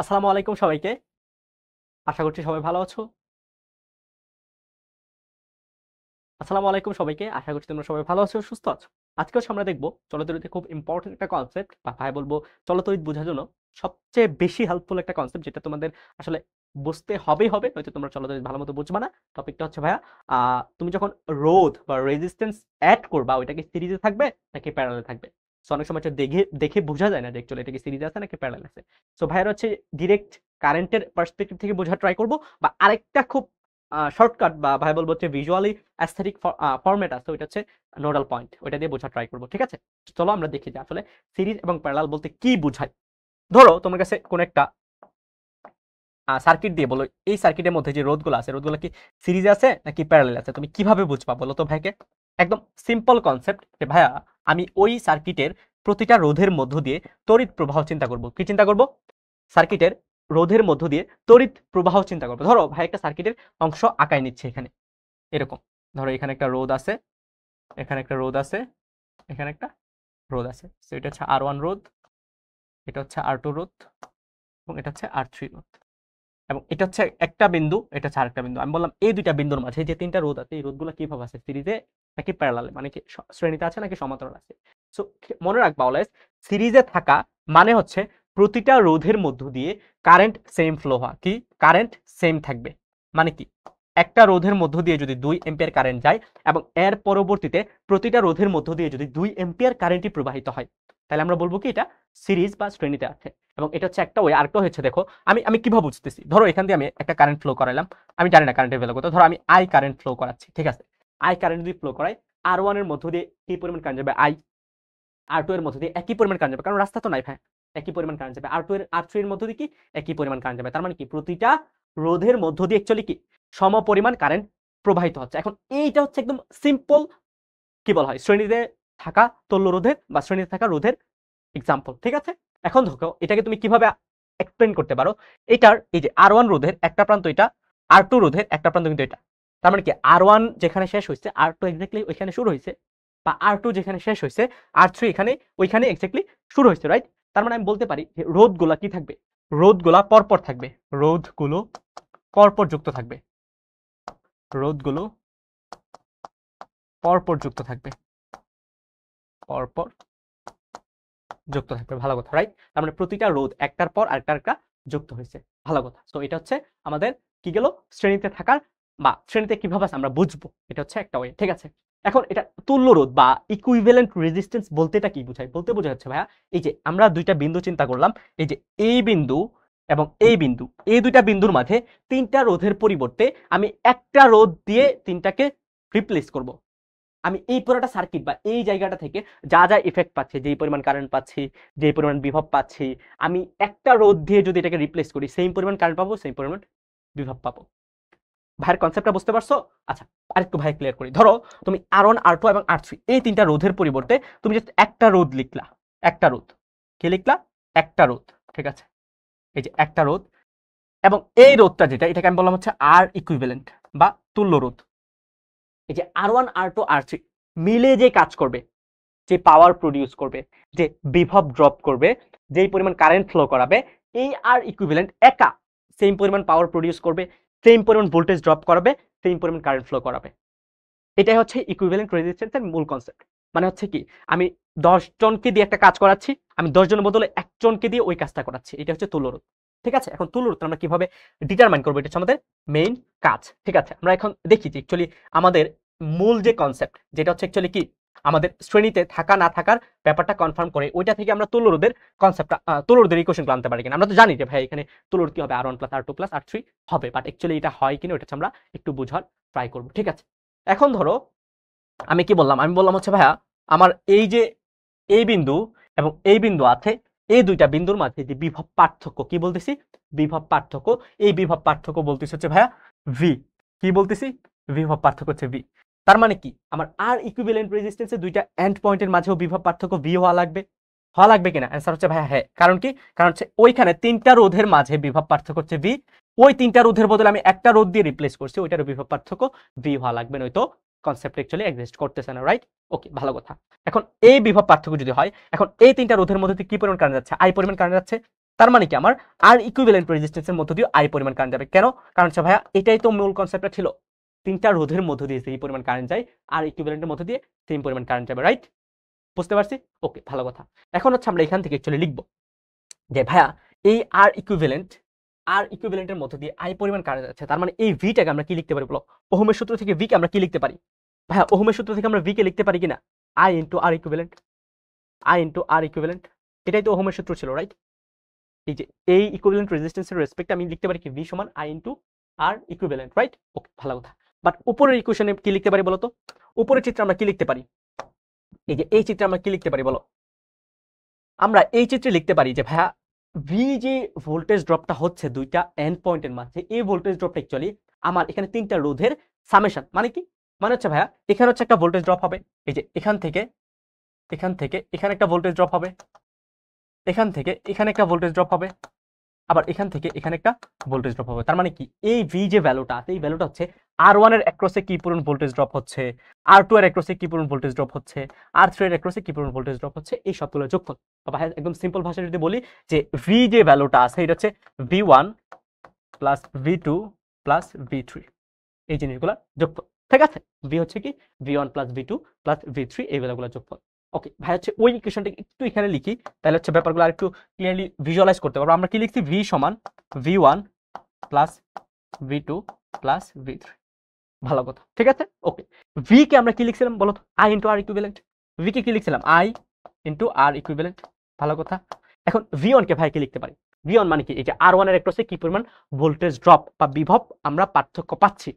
আসসালামু আলাইকুম সবাইকে। আশা করছি সবাই ভালো আছো। আসসালামু আলাইকুম সবাইকে। আশা করছি তোমরা সবাই ভালো আছো, সুস্থ আছো। আজকে হচ্ছে আমরা দেখব চলতরিতে খুব ইম্পর্টেন্ট একটা কনসেপ্ট, বা ভাই বলবো চলতরিত বোঝার জন্য সবচেয়ে বেশি হেল্পফুল একটা কনসেপ্ট, যেটা তোমাদের আসলে বুঝতে হবেই হবে, নয়তো তোমরা চলতরিত ভালো মতো বুঝবা না। টপিকটা হচ্ছে ভাইয়া, তুমি যখন রোধ বা রেজিস্ট্যান্স অ্যাড করবা, ওইটা কি সিরিজে থাকবে নাকি প্যারালালে থাকবে? সো অনেক সময় এটা দেখে দেখে বোঝা যায় না যে অ্যাকচুয়ালি এটা কি সিরিজে আছে নাকি প্যারালাল আছে। সো ভাইয়ার হচ্ছে ডিরেক্ট কারেন্টের পার্সপেক্টিভ থেকে বোঝার ট্রাই করব, বা আরেকটা খুব শর্টকাট বা ভাই বলবো হচ্ছে ভিজুয়ালি অ্যাস্থেটিক ফরম্যাট আছে, ওইটা হচ্ছে নোডাল পয়েন্ট, ওইটা দিয়ে বোঝার ট্রাই করবো। ঠিক আছে, চলো আমরা দেখি যে আসলে সিরিজ এবং প্যারালাল বলতে কি বোঝায়। ধরো তোমার কাছে কোন একটা সার্কিট দিয়ে বলো, এই সার্কিটের মধ্যে যে রোধগুলো আছে, রোধগুলো কি সিরিজে আছে নাকি প্যারালাল আছে, তুমি কিভাবে বুঝবা বলো তো ভাইকে? একদম সিম্পল কনসেপ্ট যে ভাইয়া, আমি ওই সার্কিটের প্রতিটা রোধের মধ্য দিয়ে তড়িৎ প্রবাহ চিন্তা করব। কি চিন্তা করব? সার্কিটের রোধের মধ্য দিয়ে তড়িৎ প্রবাহ চিন্তা করবো। ধরো ভাই একটা সার্কিটের অংশ আঁকায় নিচ্ছে এখানে, এরকম। ধরো এখানে একটা রোধ আছে, এখানে একটা রোধ আছে, এখানে একটা রোধ আছে। তো এটা হচ্ছে R1 রোধ, এটা হচ্ছে R2 রোধ, এবং এটা হচ্ছে R3 রোধ, এবং এটা হচ্ছে একটা বিন্দু, এটা হচ্ছে আরেকটা বিন্দু। আমি বললাম এই দুইটা বিন্দুর মাঝে যে তিনটা রোধ আছে, এই রোধগুলো কিভাবে আছে, সিরিজে নাকি প্যারালালে, মানে কি শ্রেণীতে আছে নাকি সমান্তরাল আছে। সো মনে রাখবা অলওয়েজ, সিরিজে থাকা মানে হচ্ছে প্রতিটা রোধের মধ্য দিয়ে কারেন্ট সেম ফ্লো হওয়া। কি কারেন্ট সেম থাকবে, মানে কি একটা রোধের মধ্য দিয়ে যদি 2 এম্পিয়ার কারেন্ট যায়, এবং এর পরবর্তীতে প্রতিটা রোধের মধ্য দিয়ে যদি 2 এম্পিয়ার কারেন্টই প্রবাহিত হয়, তাহলে আমরা বলবো কি এটা সিরিজ বা শ্রেণীতে আছে। এবং এটা হচ্ছে একটা ওয়ে। আরেকটা হচ্ছে দেখো, আমি আমি কিভাবে বুঝতেছি, ধরো এখান দিয়ে আমি একটা কারেন্ট ফ্লো করাইলাম, আমি জানি না কারেন্টের ভ্যালু কত, ধরো আমি আই কারেন্ট ফ্লো করাচ্ছি। ঠিক আছে, আই কারেন্ট যদি ফ্লো করাই, R1 এর মধ্য দিয়ে কি পরিমাণ কারেন্ট যাবে আই, R2 এর মধ্য দিয়ে একই পরিমাণ কারেন্ট যাবে, কারণ রাস্তা তো নাই ভাই, একই পরিমাণ কারেন্ট যাবে। R3 এর মধ্য দিয়ে কি একই পরিমাণ কারেন্ট যাবে। তার মানে কি প্রতিটা রোধের মধ্য দিয়ে অ্যাকচুয়ালি কি সম পরিমাণ কারেন্ট প্রবাহিত হচ্ছে। এখন এইটা হচ্ছে একদম সিম্পল, কি বলা হয়, শ্রেণীতে থাকা তুল্য রোধের বা শ্রেণীতে থাকা রোধের এক্সাম্পল। ঠিক আছে, এখন দেখো এটাকে তুমি কিভাবে এক্সপ্লেন করতে পারো। এটার এই যে R1 রোধের একটা প্রান্ত এটা, R2 রোধের একটা প্রান্ত কিন্তু এটা। তার মানে কি R1 যেখানে শেষ হয়েছে, R2 এক্স্যাক্টলি ওইখানে শুরু হয়েছে, বা R2 যেখানে শেষ হয়েছে, R3 এখানে ওইখানে এক্স্যাক্টলি শুরু হয়েছে, রাইট? তার মানে আমি বলতে পারি যে রোধগুলা কি থাকবে, রোধগুলা পরপর থাকবে, রোধগুলো পরপর যুক্ত থাকবে, রোধগুলো পরপর যুক্ত থাকবে, পরপর যুক্ত থাকবে। ভালো কথা, রাইট? তার মানে প্রতিটা রোধ একটার পর আরেকটা যুক্ত হয়েছে। ভালো কথা। সো এটা হচ্ছে আমাদের কি গেল, শ্রেণীতে থাকার বা শ্রেণীতে কিভাবে আছে আমরা বুঝবো, এটা হচ্ছে একটা ওয়ে। ঠিক আছে, এখন এটা তুল্য রোধ বা ইকুইভ্যালেন্ট রেজিস্ট্যান্স বলতে এটা কি বোঝায়, বলতে বোঝা যাচ্ছে ভাইয়া, এই যে আমরা দুইটা বিন্দু চিন্তা করলাম, এই যে এই বিন্দু এবং এই বিন্দু, এই দুইটা বিন্দুর মাঝে তিনটা রোধের পরিবর্তে আমি একটা রোধ দিয়ে তিনটাকে রিপ্লেস করব। আমি এই পুরোটা সার্কিট বা এই জায়গাটা থেকে যা যা ইফেক্ট পাচ্ছি, যেই পরিমাণ কারেন্ট পাচ্ছি, যেই পরিমাণ বিভব পাচ্ছি, আমি একটা রোধ দিয়ে যদি এটাকে রিপ্লেস করি, সেম পরিমাণ কারেন্ট পাবো, সেম পরিমাণ বিভব পাবো। ভাইয়ের কনসেপ্টটা বুঝতে পারছো? আচ্ছা, আরেকটু ভাই ক্লিয়ার করি। ধরো তুমি R1 R2 এবং R3 এই তিনটা রোধের পরিবর্তে তুমি জাস্ট একটা রোধ লিখলা, একটা রোধ, কি লিখলা? একটা রোধ। ঠিক আছে, এই যে একটা রোধ, এবং এই রোধটা যেটা, এটাকে আমি বললাম হচ্ছে আর ইকুইভ্যালেন্ট বা তুল্য রোধ। এই যে R1 R2 R3 মিলে যে কাজ করবে, যে পাওয়ার প্রডিউস করবে, যে বিভব ড্রপ করবে, যেই পরিমাণ কারেন্ট ফ্লো করাবে, এই আর ইকুইভ্যালেন্ট একা সেম পরিমাণ পাওয়ার প্রডিউস করবে, সেম পরিমাণ ভোল্টেজ ড্রপ করাবে, সেম পরিমাণ কারেন্ট ফ্লো করাবে। এটাই হচ্ছে ইকুইভ্যালেন্ট রেজিস্ট্যান্সের মূল কনসেপ্ট। মানে হচ্ছে কি, আমি 10 জনকে দিয়ে একটা কাজ করাচ্ছি, আমি 10 জনের বদলে একজনকে দিয়ে ওই কাজটা করাচ্ছি, এটা হচ্ছে তুল্য রোধ। ঠিক আছে, এখন তুল্য রোধ আমরা কিভাবে ডিটারমাইন করবো, এটা হচ্ছে আমাদের মেইন কাজ। ঠিক আছে, আমরা এখন দেখি যে অ্যাকচুয়ালি আমাদের মূল যে কনসেপ্ট, যেটা হচ্ছে অ্যাকচুয়ালি কি আমাদের শ্রেণীতে থাকা না থাকার ব্যাপারটা কনফার্ম করে, ওইটা থেকে আমরা তুল্য রোধের কনসেপ্টটা, তুল্য রোধের ইকুয়েশনগুলো আনতে পারি কিনা। আমরা তো জানি যে ভাই এখানে তুল্য রোধ কি হবে, R1 plus R2 plus R3 হবে, বাট অ্যাকচুয়ালি এটা হয় কিনা ওটা হচ্ছে আমরা একটু বোঝার ট্রাই করবো। ঠিক আছে, এখন ধরো আমি কি বললাম, আমি বললাম হচ্ছে ভাইয়া, আমার এই যে এই বিন্দু এবং এই বিন্দু আছে, এই দুইটা বিন্দুর মাঝে যে বিভব পার্থক্য, কি বলতেছি, বিভব পার্থক্য, এই বিভব পার্থক্য বলতেছি হচ্ছে ভাইয়া ভি। কি বলতেছি, বিভব পার্থক্য হচ্ছে ভি। তার মানে কি আমার আর ইকুইভ্যালেন্ট রেজিস্ট্যান্সের দুইটা এন্ড পয়েন্টের মাঝেও বিভব পার্থক্য ভি হওয়া লাগবে, হওয়া লাগবে কিনা? অ্যান্সার হচ্ছে ভাইয়া হ্যাঁ। কারণ কি, কারণ হচ্ছে ওইখানে তিনটা রোধের মাঝে বিভব পার্থক্য হচ্ছে ভি, ওই তিনটা রোধের বদলে আমি একটা রোধ দিয়ে রিপ্লেস করছি, ওইটার বিভব পার্থক্য ভি হওয়া লাগবে, নয়তো কনসেপ্ট অ্যাকচুয়ালি এক্সিস্ট করতেছে না, রাইট? ওকে, ভালো কথা। এখন এই বিভব পার্থক্য যদি হয়, এখন এই তিনটা রোধের মধ্যে কি পরিমাণ কারেন্ট যাচ্ছে, আই পরিমাণ কারেন্ট যাচ্ছে, তার মানে কি আমার আর ইকুইভ্যালেন্ট রেজিস্ট্যান্সের মধ্য দিয়ে আই পরিমাণ কারেন্ট যাবে। কেন? কারণ হচ্ছে ভাইয়া এটাই তো মূল কনসেপ্টটা ছিল, তিনটা রোধের মধ্য দিয়ে সেই পরিমাণ কারেন্ট যায়, আর ইকুইভ্যালেন্টের মধ্য দিয়ে সেম পরিমাণ কারেন্ট যাবে, রাইট? বুঝতে পারছি? ওকে, ভালো কথা। এখন হচ্ছে আমরা এখান থেকে অ্যাকচুয়ালি লিখবো যে ভাইয়া এই আর ইকুইভ্যালেন্টের মধ্য দিয়ে আই পরিমাণ কারেন্ট যাচ্ছে, তার মানে এই ভিটাকে আমরা কি লিখতে পারি বলো? ওহমের সূত্র থেকে ভি কে আমরা কি লিখতে পারি? ভাইয়া ওহমের সূত্র থেকে আমরা ভি কে লিখতে পারি কিনা? আই ইন্টু আর ইকুইভ্যালেন্ট, এটাই তো ওহমের সূত্র ছিল, রাইট? এই যে এই ইকুইভ্যালেন্ট রেজিস্ট্যান্সের রেসপেক্টে আমি লিখতে পারি কি ভি সমান I into R equivalent, right? Okay, ভালো কথা। বাট উপরের ইকুয়েশনে কি লিখতে পারি বলো তো? উপরের চিত্রে আমরা কি লিখতে পারি? এই যে এই চিত্রে আমরা কি লিখতে পারি বলো? আমরা এই চিত্রে লিখতে পারি যে ভাইয়া ভি যে ভোল্টেজ ড্রপটা হচ্ছে দুইটা এন্ড পয়েন্টের মাঝে, এই ভোল্টেজ ড্রপটা অ্যাকচুয়ালি আমার এখানে তিনটা রোধের সামেশন। মানে কি? মানে হচ্ছে ভাইয়া এখানে হচ্ছে একটা ভোল্টেজ ড্রপ হবে, এই যে এখান থেকে এখানে একটা ভোল্টেজ ড্রপ হবে, এখান থেকে এখানে একটা ভোল্টেজ ড্রপ হবে, আবার এখান থেকে এখানে একটা ভোল্টেজ ড্রপ হবে। তার মানে কি এই ভি যে ভ্যালুটা আছে, এই ভ্যালুটা হচ্ছে R1 এর অ্যাক্রসে কি পরিমাণ ভোল্টেজ ড্রপ হচ্ছে, R2 এর অ্যাক্রসে কি পরিমাণ ভোল্টেজ ড্রপ হচ্ছে, R3 এর অ্যাক্রসে কি পরিমাণ ভোল্টেজ ড্রপ হচ্ছে, এই সবগুলোর যোগফল। বা একদম সিম্পল ভাষায় যদি বলি যে ভি যে ভ্যালুটা আছে এটা হচ্ছে V1 plus V2 plus V3, এই জিনিসগুলো যোগফল। ঠিক আছে? ভি হচ্ছে কি V1 plus V2 plus V3, এই ভ্যালুগুলো যোগফল। ওকে ভাই, হচ্ছে ওই ইকুয়েশনটা একটু এখানে লিখি, তাহলে হচ্ছে ব্যাপারগুলো আর একটু ক্লিয়ারলি ভিজুয়ালাইজ করতে পারবো। আমরা কি লিখছি? ভি সমান V1 plus V2 plus V3, ভালো কথা। ঠিক আছে? ওকে, ভি কে আমরা কি লিখছিলাম বলো তো? I into R equivalent. V কে কি লিখছিলাম? আই ইন্টু আর ইকুইভ্যালেন্ট, ভালো কথা। এখন V1 কে ভাই কি লিখতে পারি? V1 মানে কি? এই যে R1 এর অ্যাক্রসে কি পরিমাণ ভোল্টেজ ড্রপ বা বিভব আমরা পার্থক্য পাচ্ছি।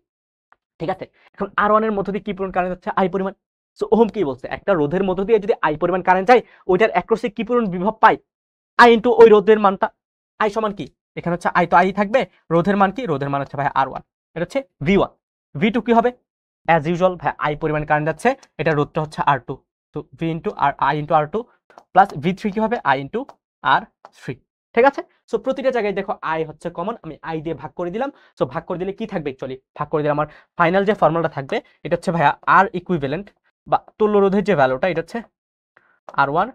ঠিক আছে? এখন R1 এর মধ্য দিয়ে কি পরিমাণ কারেন্ট যাচ্ছে? আই পরিমাণ। সো ওহম কি বলছে? একটা রোধের মধ্য দিয়ে যদি আই পরিমাণ কারেন্ট যায়, ওইটার অ্যাক্রসে কি পরিমাণ বিভব পাই? আই ইন্টু ওই রোধের মানটা। আই সমান কি? এখানে হচ্ছে আই তো আই থাকবে, রোধের মান কি? রোধের মান হচ্ছে ভাই R1, এটা হচ্ছে V1। V2 কি হবে? অ্যাজ ইউজুয়াল ভাই আই পরিমাণ কারেন্ট যাচ্ছে, এটা রোধটা হচ্ছে R2, তো V into R I into R2 plus V3 কি হবে? I into R3। ঠিক আছে? সো প্রতিটা জায়গায় দেখো আই হচ্ছে কমন, আমি আই দিয়ে ভাগ করে দিলাম। সো ভাগ করে দিলে কি থাকবে? অ্যাকচুয়ালি ভাগ করে দিলে আমার ফাইনাল যে ফর্মুলাটা থাকবে এটা হচ্ছে ভাইয়া আর ইকুইভ্যালেন্ট বা তুল্য রোধের যে ভ্যালুটা, এটা হচ্ছে R1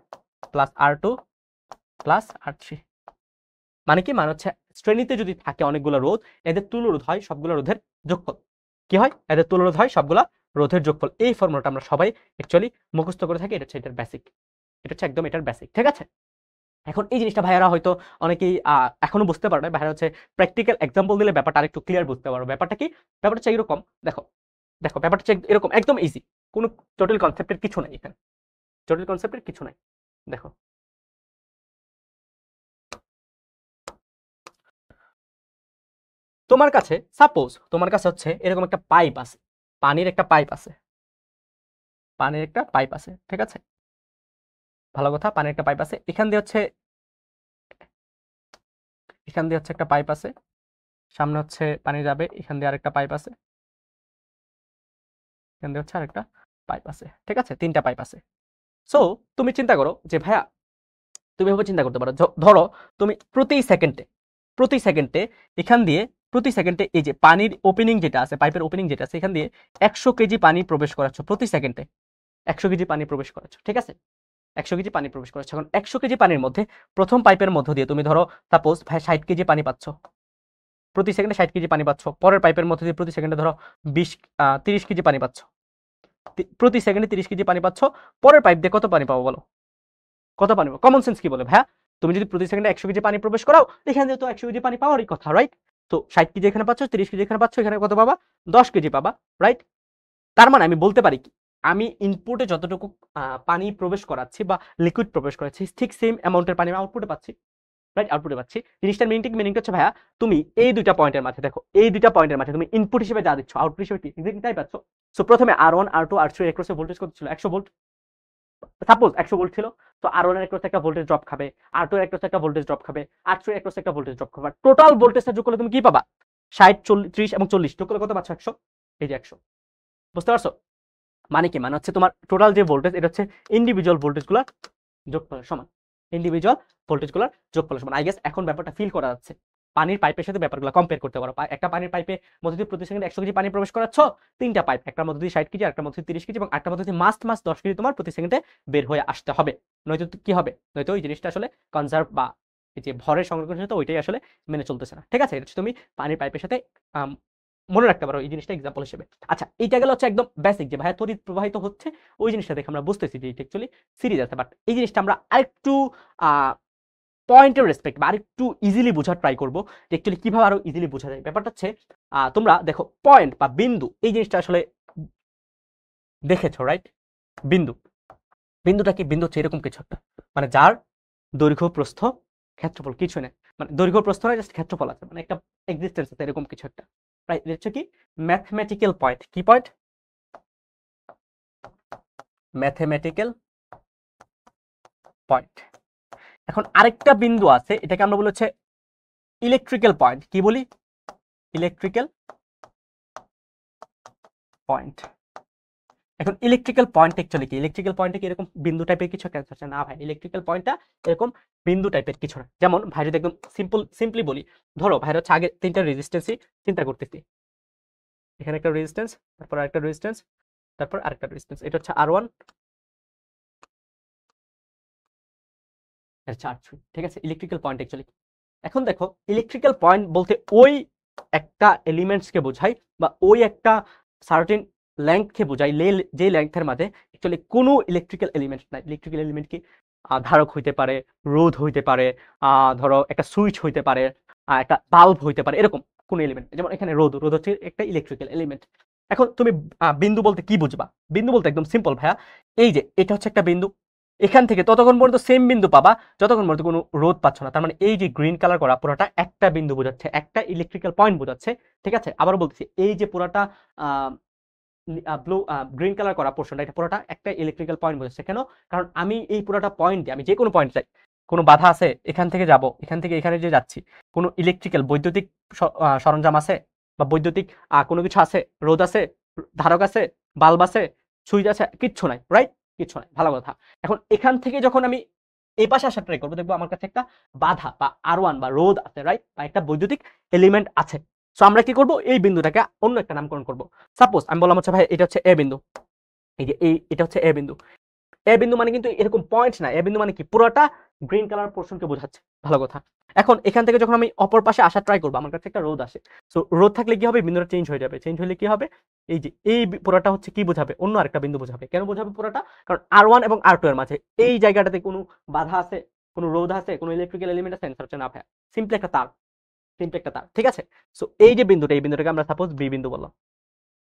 plus R2 plus R3। মানে কি? মানে হচ্ছে শ্রেণীতে যদি থাকে অনেকগুলো রোধ, এদের তুল্য রোধ হয় সবগুলো রোধের যোগফল। কি হয়? এদের তুল্য রোধ হয় সবগুলা রোধের যোগফল। এই ফর্মুলাটা আমরা সবাই অ্যাকচুয়ালি মুখস্থ করে থাকি, এটা হচ্ছে এটার বেসিক, এটা হচ্ছে একদম এটার বেসিক। ঠিক আছে? এখন এই জিনিসটা ভাইয়ারা হয়তো অনেকেই এখনো বুঝতে পারে না। ভাইয়ারা হচ্ছে প্র্যাকটিক্যাল এক্সাম্পল দিলে ব্যাপারটা আরেকটু ক্লিয়ার বুঝতে পারো। ব্যাপারটা কি? ব্যাপারটা হচ্ছে এরকম, দেখো দেখো ব্যাপারটা হচ্ছে এরকম একদম ইজি, কোনো জটিল কনসেপ্টের কিছু নাই এখানে, জটিল কনসেপ্টের কিছু নাই। দেখো তোমার কাছে সাপোজ তোমার কাছে হচ্ছে এরকম একটা পাইপ আছে, পানির একটা পাইপ আছে, পানির একটা পাইপ আছে। ঠিক আছে? ভালো কথা, পানির একটা পাইপ আছে, এখান দিয়ে হচ্ছে একটা পাইপ আছে, সামনে হচ্ছে পানি যাবে, এখান দিয়ে আরেকটা পাইপ আছে, এখান দিয়ে হচ্ছে আরেকটা পাইপ আছে। ঠিক আছে? তিনটা পাইপ আছে। সো তুমি চিন্তা করো যে ভাইয়া, তুমি এভাবে চিন্তা করতে পারো, ধরো তুমি প্রতি সেকেন্ডে এখান দিয়ে প্রতি সেকেন্ডে এই যে পানির ওপেনিং যেটা আছে, পাইপের ওপেনিং যেটা আছে, এখান দিয়ে 100 কেজি পানি প্রবেশ করাচ্ছ প্রতি সেকেন্ডে, 100 কেজি পানি প্রবেশ করাচ্ছ। ঠিক আছে? 100 কেজি পানি প্রবেশ করাচ্ছ। এখন 100 কেজি পানির মধ্যে প্রথম পাইপের মধ্য দিয়ে তুমি ধরো সাপোজ ভাই 60 কেজি পানি পাচ্ছ, প্রতি সেকেন্ডে 60 কেজি পানি পাচ্ছ। পরের পাইপের মধ্যে দিয়ে প্রতি সেকেন্ডে ধরো 30 কেজি পানি পাচ্ছ, প্রতি সেকেন্ডে 30 কেজি পানি পাচ্ছ। পরের পাইপ দিয়ে কত পানি পাবো বলো? কত পানি পাবো? কমন সেন্স কি বলে ভাইয়া, তুমি যদি প্রতি সেকেন্ডে 100 কেজি পানি প্রবেশ করাও, এখানে তো 100 কেজি পানি পাওয়ারই কথা, রাইট? তো 60 কেজি এখানে পাচ্ছ, 30 কেজি এখানে পাচ্ছ, এখানে কত পাবা? 10 কেজি পাবা, রাইট? তার মানে আমি বলতে পারি কি, আমি ইনপুটে যতটুকু পানি প্রবেশ করাচ্ছি বা লিকুইড প্রবেশ করাচ্ছি, ঠিক সেম অ্যামাউন্টের পানি আমি আউটপুটে পাচ্ছি, রাইট? আউটপুটে পাচ্ছি। জিনিসটার মিনিংটা হচ্ছে ভাইয়া, তুমি এই দুইটা পয়েন্টের মাঝে দেখো, এই দুইটা পয়েন্টের মাঝে তুমি ইনপুট হিসেবে যা দিচ্ছ, আউটপুট হিসেবে তাই পাচ্ছ। সো প্রথমে R1 R2 R3 এর ক্রসে ভোল্টেজ কত ছিল? 100 ভোল্ট, সাপোজ 100 ভোল্ট ছিল। তো R1 এর ক্রসে একটা ভোল্টেজ ড্রপ খাবে, R2 এর ক্রসে একটা ভোল্টেজ ড্রপ খাবে, R3 এর ক্রসে একটা ভোল্টেজ ড্রপ খাবে। টোটাল ভোল্টেজটা যোগ করলে তুমি কি পাবা? 60 30 এবং 40 যোগ করলে কত পাচ্ছ? 100। এই যে 100, বুঝতে পারছো? মানে কি? মানে হচ্ছে তোমার টোটাল যে ভোল্টেজ, এটা হচ্ছে ইন্ডিভিজুয়াল ভোল্টেজগুলোর যোগফলের সমান, ইন্ডিভিজুয়াল ভোল্টেজগুলোর যোগফলের সমান। আই গেস এখন ব্যাপারটা ফিল করা যাচ্ছে। পানির পাইপের সাথে ব্যাপারগুলো কম্পেয়ার করতে পারো। একটা পানির পাইপে মধ্যে দিয়ে প্রতি সেকেন্ডে 100 কেজি পানি প্রবেশ করাচ্ছ, তিনটা পাইপ, একটার মধ্যে দিয়ে 60 কেজি, আরেকটার মধ্যে 30 কেজি এবং আরেকটার মধ্যে দিয়ে মাস্ট 10 কেজি তোমার প্রতি সেকেন্ডে বের হয়ে আসতে হবে। নয়তো কি হবে? নয়তো ওই জিনিসটা আসলে কনজার্ভ বা এই যে ভরের সংরক্ষণের সাথে ওইটাই আসলে মেনে চলতেছে না। ঠিক আছে, এটা হচ্ছে তুমি পানির পাইপের সাথে মনে রাখতে পারো এই জিনিসটা এক্সাম্পল হিসেবে। আচ্ছা, এইটা গেল হচ্ছে একদম বেসিক যে ভাইয়া তড়িৎ প্রবাহিত হচ্ছে, ওই জিনিসটা দেখে আমরা বুঝতেছি যে এটা অ্যাকচুয়ালি সিরিজ আছে। বাট এই জিনিসটা আমরা আরেকটু পয়েন্টের রেসপেক্ট বা আরেকটু ইজিলি বোঝার ট্রাই করবো যে অ্যাকচুয়ালি কিভাবে আরো ইজিলি বোঝা যায়। ব্যাপারটা হচ্ছে তোমরা দেখো পয়েন্ট বা বিন্দু, এই জিনিসটা আসলে দেখেছো রাইট? বিন্দু, বিন্দুটা কি? বিন্দু হচ্ছে এরকম কিছু একটা, মানে যার দৈর্ঘ্য প্রস্থ ক্ষেত্রফল কিছু নেই, মানে দৈর্ঘ্য প্রস্থ নয়, জাস্ট ক্ষেত্রফল আছে, মানে একটা এক্সিস্টেন্স আছে এরকম কিছু একটা, রাইট? এটা হচ্ছে কি ম্যাথমেটিক্যাল পয়েন্ট। কি পয়েন্ট? Mathematical point. এখন আরেকটা বিন্দু আছে, এটাকে আমরা বলি হচ্ছে ইলেকট্রিক্যাল পয়েন্ট। কি বলি? Electrical point. এখন ইলেকট্রিক্যাল পয়েন্ট অ্যাকচুয়ালি কি? ইলেকট্রিক্যাল পয়েন্টে কি এরকম বিন্দু টাইপের কিছু একটা আছে? না ভাই, ইলেকট্রিক্যাল পয়েন্টটা এরকম বিন্দু টাইপের কিছু না। যেমন ভাই যদি একদম সিম্পলি বলি, ধরো ভাইয়ের হচ্ছে আগে তিনটা রেজিস্ট্যান্সই চিন্তা করতেছি, এখানে একটা রেজিস্ট্যান্স, তারপর আরেকটা রেজিস্ট্যান্স, তারপর আরেকটা রেজিস্ট্যান্স, এটা হচ্ছে R1, এটা হচ্ছে R2। ঠিক আছে, ইলেকট্রিক্যাল পয়েন্ট অ্যাকচুয়ালি। এখন দেখো ইলেকট্রিক্যাল পয়েন্ট বলতে ওই একটা এলিমেন্টসকে বোঝায় বা ওই একটা সার্টেন লেংথকে বোঝায়, যে লেংথের মাঝে অ্যাকচুয়ালি কোনো ইলেকট্রিক্যাল এলিমেন্ট নাই। ইলেকট্রিক্যাল এলিমেন্ট কি? ধারক হইতে পারে, রোধ হইতে পারে, ধরো একটা সুইচ হইতে পারে, একটা বাল্ব হইতে পারে, এরকম কোন এলিমেন্ট। যেমন এখানে রোধ, রোধ হচ্ছে একটা ইলেকট্রিক্যাল এলিমেন্ট। এখন তুমি বিন্দু বলতে কি বুঝবা? বিন্দু বলতে একদম সিম্পল ভাইয়া, এই যে এটা হচ্ছে একটা বিন্দু, এখান থেকে ততক্ষণ পর্যন্ত সেম বিন্দু পাবা যতক্ষণ পর্যন্ত কোনো রোধ পাচ্ছ না। তার মানে এই যে গ্রিন কালার করা পুরোটা একটা বিন্দু বোঝাচ্ছে, একটা ইলেকট্রিক্যাল পয়েন্ট বোঝাচ্ছে। ঠিক আছে, আবার বলতেছি, এই যে পুরোটা ব্লু গ্রিন কালার করা পোর্শনটা, এটা পুরোটা একটা ইলেকট্রিক্যাল পয়েন্ট বোঝাচ্ছে। কেন? কারণ আমি এই পুরোটা পয়েন্টে, আমি যে কোনো পয়েন্ট চাই, কোনো বাধা আছে, এখান থেকে যাব, এখান থেকে এখানে যে যাচ্ছি, কোনো ইলেকট্রিক্যাল বৈদ্যুতিক সরঞ্জাম আছে বা বৈদ্যুতিক কোনো কিছু আছে, রোধ আছে, ধারক আছে, বাল্ব আছে, সুইচ আছে, কিচ্ছু নাই, রাইট? কিচ্ছু নাই, ভালো কথা। এখন এখান থেকে যখন আমি এই পাশে আসা ট্রাই করবো, দেখবো আমার কাছে একটা বাধা বা R1 বা রোধ আছে, রাইট? বা একটা বৈদ্যুতিক এলিমেন্ট আছে। সো আমরা কি করব? এই বিন্দুটাকে অন্য একটা নামকরণ করব। সাপোজ আমি বললাম হচ্ছে ভাই এটা হচ্ছে এ বিন্দু, এই যে এটা হচ্ছে এ বিন্দু। এ বিন্দু মানে কিন্তু এরকম পয়েন্ট না, এ বিন্দু মানে কি? পুরোটা গ্রিন কালার পোর্শনকে বোঝাচ্ছে, ভালো কথা। এখন এখান থেকে যখন আমি অপর পাশে আসা ট্রাই করবো, আমার কাছে একটা রোধ আসে। সো রোধ থাকলে কি হবে? বিন্দুটা চেঞ্জ হয়ে যাবে। চেঞ্জ হলে কি হবে? এই যে এই পুরোটা হচ্ছে কি বোঝাবে? অন্য আরেকটা বিন্দু বোঝাবে। কেন বোঝাবে পুরোটা? কারণ R1 এবং R2 এর মাঝে এই জায়গাটাতে কোনো বাধা আছে, কোনো রোধ আছে, কোনো ইলেকট্রিক্যাল এলিমেন্ট আছে? অ্যান্সার হচ্ছে না ভাইয়া, সিম্পলি একটা তার, সিম্পলি একটা তার। ঠিক আছে, সো এই যে বিন্দুটা, এই বিন্দুটাকে আমরা সাপোজ বি বিন্দু বললাম,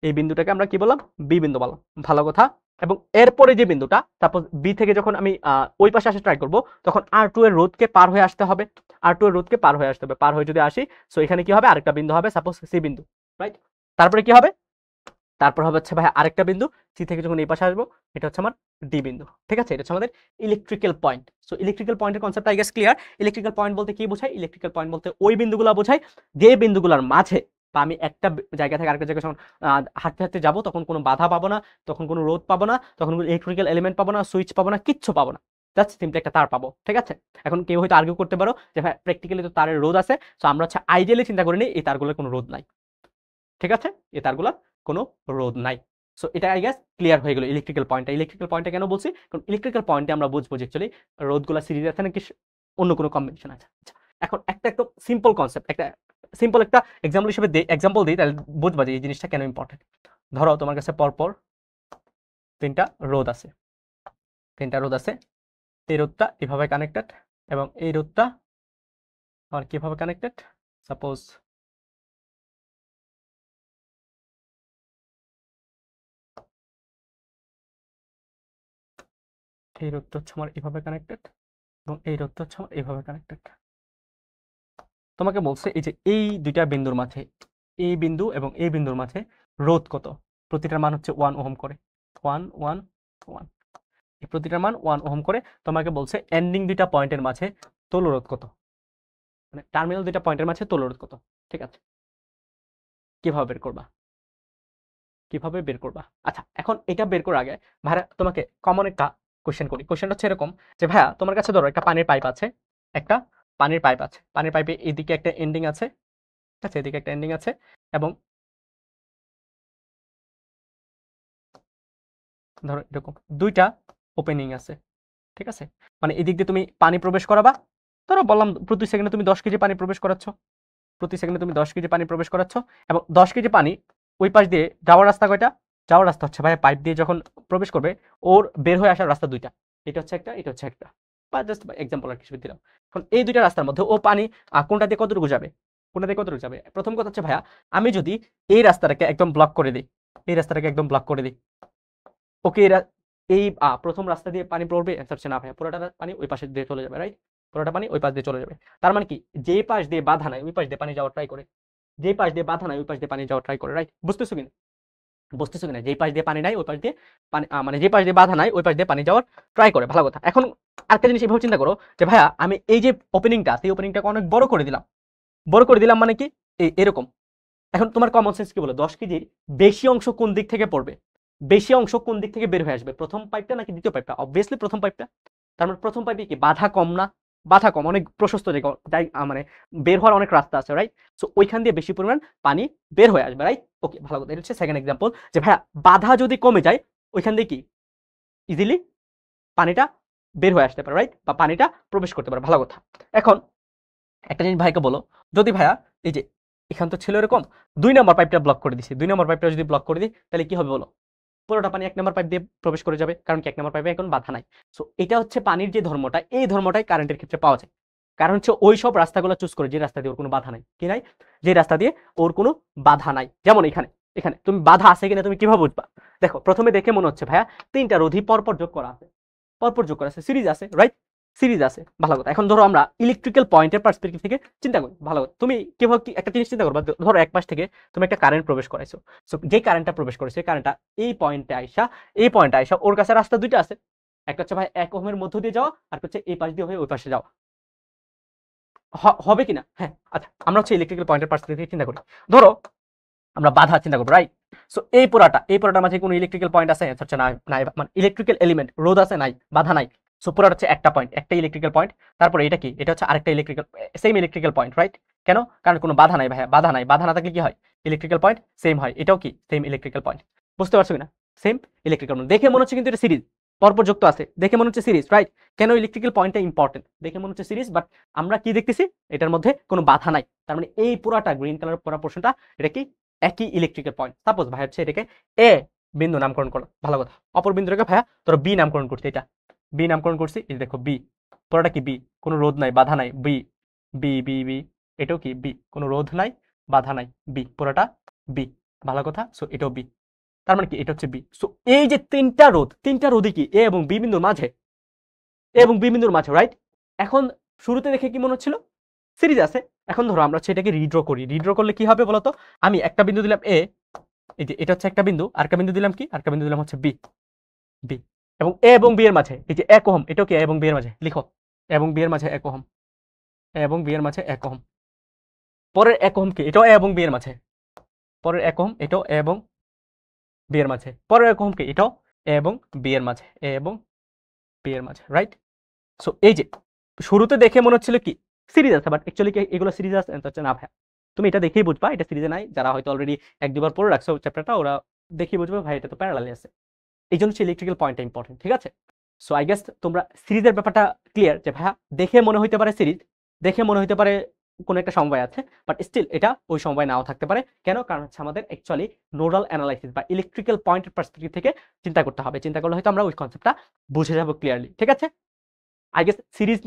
এই বিন্দুটাকে আমরা কি বললাম? বি বিন্দু বললাম, ভালো কথা। এবং এরপরে যে বিন্দুটা, সাপোজ বি থেকে যখন আমি ওই পাশে আসে ট্রাই করব, তখন R2 এর রোধকে পার হয়ে আসতে হবে, R2 এর রোধকে পার হয়ে আসতে হবে। পার হয়ে যদি আসি, সো এখানে কি হবে? আরেকটা বিন্দু হবে, সাপোজ সি বিন্দু, রাইট? তারপরে কি হবে? তারপর হবে হচ্ছে ভাই আরেকটা বিন্দু, সি থেকে যখন এই পাশে আসবো, এটা হচ্ছে আমার ডি বিন্দু। ঠিক আছে, এটা হচ্ছে আমাদের ইলেকট্রিক্যাল পয়েন্ট। সো ইলেকট্রিক্যাল পয়েন্টের concept I guess clear. Electrical point বলতে কি বোঝায়? ইলেকট্রিক্যাল পয়েন্ট বলতে ওই বিন্দুগুলো বোঝায় যে বিন্দুগুলোর মাঝে, বা আমি একটা জায়গা থেকে আরেকটা জায়গায় যখন হাঁটতে হাঁটতে যাবো, তখন কোনো বাধা পাবো না, তখন কোনো রোধ পাবো না, তখন কোনো ইলেকট্রিক্যাল এলিমেন্ট পাবো না, সুইচ পাবো না, কিচ্ছু পাবো না, জাস্ট সিম্পলি একটা তার পাবো। ঠিক আছে, এখন কেউ হয়তো আর্গিউ করতে পারো যে ভাই প্র্যাকটিক্যালি তো তারের রোধ আছে, সো আমরা হচ্ছে আইডিয়ালি চিন্তা করি নি এই তারগুলোর কোনো রোধ নাই। ঠিক আছে, এই তারগুলোর কোনো রোধ নাই। সো এটা আই গেস ক্লিয়ার হয়ে গেল ইলেকট্রিক্যাল পয়েন্টটা। ইলেকট্রিক্যাল পয়েন্টটা কেন বলছি? কারণ ইলেকট্রিক্যাল পয়েন্টে আমরা বুঝবো যে অ্যাকচুয়ালি রোধগুলো সিরিজ আছে নাকি অন্য কোনো কম্বিনেশন আছে। আচ্ছা, এখন একটা একদম সিম্পল কনসেপ্ট, একটা সিম্পল একটা এক্সাম্পল হিসেবে এক্সাম্পল দিই, তাহলে বুঝবা যে এই জিনিসটা কেন ইম্পর্টেন্ট। ধরো তোমার কাছে পরপর তিনটা রোধ আছে, তিনটা রোধ আছে, এই রোধটা এভাবে কানেক্টেড এবং এই রোধটা আমার কিভাবে কানেক্টেড? সাপোজ এই রোধটা হচ্ছে আমার এভাবে কানেক্টেড এবং এই রোধটা হচ্ছে আমার এভাবে কানেক্টেড। তোমাকে বলছে এই যে এই দুইটা বিন্দুর মাঝে, এই বিন্দু এবং এই বিন্দুর মাঝে রোধ কত? প্রতিটার মান হচ্ছে 1 ওহম করে, 1 1 1, এই প্রতিটার মান 1 ওহম করে। তোমাকে বলছে এন্ডিং দুইটা পয়েন্টের মাঝে তোলরোধ কত, মানে টার্মিনাল দুইটা পয়েন্টের মাঝে তোলরোধ কত। ঠিক আছে, কিভাবে বের করবা? কিভাবে বের করবা? আচ্ছা, এখন এটা বের করার আগে ভাইয়া তোমাকে কমন একটা কোশ্চেন করি। কোশ্চেনটা হচ্ছে এরকম যে ভাইয়া তোমার কাছে ধরো একটা পানির পাইপ আছে, একটা পানির পাইপ আছে, পানির পাইপে এদিকে একটা এন্ডিং আছে, ঠিক আছে, এদিকে একটা এন্ডিং আছে, এবং ধরো এরকম দুইটা ওপেনিং আছে। ঠিক আছে, মানে এদিক দিয়ে তুমি পানি প্রবেশ করাবা, ধরো বললাম প্রতি সেকেন্ডে তুমি 10 কেজি পানি প্রবেশ করাচ্ছ, প্রতি সেকেন্ডে তুমি 10 কেজি পানি প্রবেশ করাচ্ছ, এবং 10 কেজি পানি ওই পাশ দিয়ে যাওয়ার রাস্তা কয়টা? যাওয়ার রাস্তা হচ্ছে ভাই পাইপ দিয়ে যখন প্রবেশ করবে ওর বের হয়ে আসার রাস্তা দুইটা, এটা হচ্ছে একটা, এটা হচ্ছে একটা, বা জাস্ট এক্সাম্পল আর কিছু দিলাম। এখন এই দুইটা রাস্তার মধ্যে ও পানি কোনটা দিয়ে কতটুকু যাবে, কোনটা দিয়ে কতটুকু যাবে? প্রথম কথা হচ্ছে ভাইয়া আমি যদি এই রাস্তাটাকে একদম ব্লক করে দিই, এই রাস্তাটাকে একদম ব্লক করে দিই, ওকে এই প্রথম রাস্তা দিয়ে পানি পড়বে? অ্যান্সার হচ্ছে না ভাইয়া, পুরোটা পানি ওই পাশে দিয়ে চলে যাবে, রাইট? পুরোটা পানি ওই পাশ দিয়ে চলে যাবে। তার মানে কি, যে পাশ দিয়ে বাধা নাই ওই পাশ দিয়ে পানি যাওয়ার ট্রাই করে, যে পাশ দিয়ে বাধা নাই ওই পাশ দিয়ে পানি যাওয়ার ট্রাই করে, রাইট? বুঝতেছো কিনা? বুঝতেছো কিনা? যেই পাশ দিয়ে পানি নাই ওই পাশ দিয়ে পানি মানে যে পাশ দিয়ে বাধা নাই ওই পাশ দিয়ে পানি যাওয়ার ট্রাই করে। ভালো কথা। এখন আরেকটা জিনিস এভাবে চিন্তা করো যে ভাইয়া আমি এই যে ওপেনিংটা আছে এই ওপেনিংটাকে অনেক বড় করে দিলাম, বড় করে দিলাম মানে কি এরকম। এখন তোমার কমন সেন্স কি বলো, 10 কেজির বেশি অংশ কোন দিক থেকে পড়বে, বেশি অংশ কোন দিক থেকে বের হয়ে আসবে, প্রথম পাইপটা নাকি দ্বিতীয় পাইপটা? অবভিয়াসলি প্রথম পাইপটা। তার মানে প্রথম পাইপে কি বাধা কম না? বাধা কম, অনেক প্রশস্ত জায়গা, মানে বের হওয়ার অনেক রাস্তা আছে, রাইট? সো ওইখান দিয়ে বেশি পরিমাণ পানি বের হয়ে আসবে, রাইট? ওকে, ভালো কথা। এটা হচ্ছে সেকেন্ড এক্সাম্পল যে ভাইয়া বাধা যদি কমে যায় ওইখান দিয়ে কি ইজিলি পানিটা বের হয়ে আসতে পারে, রাইট? বা পানিটা প্রবেশ করতে পারে। ভালো কথা। এখন একটা জিনিস ভাইকে বলো, যদি ভাইয়া এই যে এখান তো ছিল এরকম, 2 নম্বর পাইপটা ব্লক করে দিছি, 2 নম্বর পাইপটা যদি ব্লক করে দিই তাহলে কি হবে বলো? পুরোটা পানি 1 নম্বর পাইপ দিয়ে প্রবেশ করে যাবে, কারণ কি 1 নম্বর পাইপে এখন বাধা নাই। সো এটা হচ্ছে পানির যে ধর্মটা, এই ধর্মটাই কারেন্টের ক্ষেত্রে পাওয়া যায়। কারণ হচ্ছে ওই সব রাস্তাগুলো চুজ করে যে রাস্তা দিয়ে ওর কোনো বাধা নাই, কি নাই? যে রাস্তা দিয়ে ওর কোনো বাধা নাই। যেমন এখানে, এখানে তুমি বাধা আছে কিনা তুমি কিভাবে বুঝবা? দেখো প্রথমে দেখে মনে হচ্ছে ভাইয়া 3টা রোধই পরপর যোগ করা আছে, পরপর যোগ করা আছে, সিরিজ আছে, রাইট? সিরিজ আছে। ভালো কথা। এখন ধরো আমরা ইলেকট্রিক্যাল পয়েন্টের পার্সপেক্টিভ থেকে চিন্তা করি। ভালো কথা। তুমি কিভাবে কি একটা জিনিস চিন্তা করবা, ধরো এক পাশ থেকে তুমি একটা কারেন্ট প্রবেশ করাইছো। সো যে কারেন্টটা প্রবেশ করেছে কারেন্টটা এই পয়েন্টে আইসা, এই পয়েন্টে আইসা ওর কাছে রাস্তা দুইটা আছে, একটা হচ্ছে ভাই 1 ওহমের মধ্য দিয়ে যাওয়া, আর হচ্ছে এই পাশ দিয়ে হয়ে ওই পাশে যাওয়া। হবে কিনা? হ্যাঁ। আচ্ছা, আমরা হচ্ছে ইলেকট্রিক্যাল পয়েন্টের পার্সপেক্টিভ থেকে চিন্তা করি। ধরো আমরা বাধা চিন্তা করবো, রাইট? সো এই পুরাটার মাঝে কোনো ইলেকট্রিক্যাল পয়েন্ট আছে? হচ্ছে নাই, নাই, মানে ইলেকট্রিক্যাল এলিমেন্ট রোধ আছে? নাই, বাধা নাই। সো পুরাটা হচ্ছে একটা পয়েন্ট, একটা ইলেকট্রিক্যাল পয়েন্ট। তারপরে এটা কি? এটা হচ্ছে আরেকটা electrical, same electrical point, right? কেন? কারণ কোনো বাধা নাই ভাইয়া, বাধা নাই। বাধা না থাকলে কি হয়? ইলেকট্রিক্যাল পয়েন্ট সেম হয়। এটাও কি সেম ইলেকট্রিক্যাল পয়েন্ট। বুঝতে পারছো কিনা? Same electrical point. দেখে মনে হচ্ছে কিন্তু এটা সিরিজ, পরপর যুক্ত আছে, দেখে মনে হচ্ছে সিরিজ, রাইট? কেন? ইলেকট্রিক্যাল পয়েন্টটা ইম্পর্টেন্ট, দেখে মনে হচ্ছে সিরিজ, বাট আমরা কি দেখতেছি? এটার মধ্যে কোনো বাধা নাই। তার মানে এই পুরাটা গ্রিন কালার পুরা পোর্শনটা এটা কি একই ইলেকট্রিক্যাল পয়েন্ট। সাপোজ ভাই হচ্ছে এটাকে এ বিন্দু নামকরণ করলো, ভালো কথা। অপর বিন্দুটাকে ভাইয়া তোর বি নামকরণ করছি, এটা বি নামকরণ করছি, এই দেখো বি, পুরোটা কি বি, কোনো রোধ নাই, বাধা নাই, বি বি বি বি, এটাও কি বি, কোনো রোধ নাই, বাধা নাই, বি, পুরোটা বি, ভালো কথা। সো এটাও বি, তার মানে কি এটা হচ্ছে বি। সো এই যে তিনটা রোধই কি এ এবং বি বিন্দুর মাঝে, এ এবং বি বিন্দুর মাঝে, রাইট? এখন শুরুতে দেখে কি মনে হচ্ছিল সিরিজ আছে। এখন ধরো আমরা সেটাকে রিড্র করি, রিড্র করলে কি হবে বলতো? আমি একটা বিন্দু দিলাম এ, এই যে এটা হচ্ছে একটা বিন্দু, আরেকটা বিন্দু দিলাম কি, আরেকটা বিন্দু দিলাম হচ্ছে বি, বি, এবং এ এবং বি এর মাঝে এই যে 1 ওহম, এটাও কি এ এবং বি এর মাঝে, লিখো এ এবং বি এর মাঝে 1 ওহম, এ এবং বি এর মাঝে 1 ওহম। পরের 1 ওহম কি, এটাও এ এবং বি এর মাঝে, পরের 1 ওহম এটাও এ এবং বি এর মাঝে, পরের 1 ওহম কি, এটাও এ এবং বি এর মাঝে, এ এবং বি এর মাঝে, রাইট? সো এই যে শুরুতে দেখে মনে হচ্ছিল কি সিরিজ আছে, বাট অ্যাকচুয়ালি কি এগুলো সিরিজ আছে? হচ্ছে না ভাই, তুমি এটা দেখেই বুঝবা এটা সিরিজে নাই। যারা হয়তো অলরেডি 1-2 বার পড়ে রাখছো চ্যাপ্টারটা, ওরা দেখেই বুঝবে ভাই এটা তো প্যারালালি আছে। এই জন্য হচ্ছে ইলেকট্রিক্যাল পয়েন্টটা ইম্পর্টেন্ট, ঠিক আছে? সো আই গেস তোমরা সিরিজের ব্যাপারটা ক্লিয়ার, যে ভাইয়া দেখে মনে হইতে পারে সিরিজ, দেখে মনে হইতে পারে কোনো একটা সমবায় আছে, বাট স্টিল এটা ওই সমবায় নাও থাকতে পারে। কেন? কারণ হচ্ছে আমাদের অ্যাকচুয়ালি নোডাল অ্যানালাইসিস বা ইলেকট্রিক্যাল পয়েন্টের পার্সপেক্টিভ থেকে চিন্তা করতে হবে। চিন্তা করলে হয়তো আমরা ওই কনসেপ্টটা বুঝে যাবো ক্লিয়ারলি, ঠিক আছে? আই গেস সিরিজ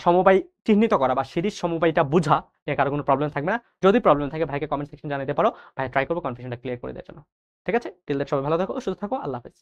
সমবায় চিহ্নিত করা বা সিরিজ সমবায়টা বোঝা এ কারো কোনো প্রবলেম থাকবে না। যদি প্রবলেম থাকে ভাইকে কমেন্ট সেকশন জানাতে পারো, ভাই ট্রাই করবো কনফিউশনটা ক্লিয়ার করে দেওয়ার জন্য। ঠিক আছে? টিল দ্যাট সবাই ভালো থাকো, সুস্থ থাকো, আল্লাহ হাফেজ।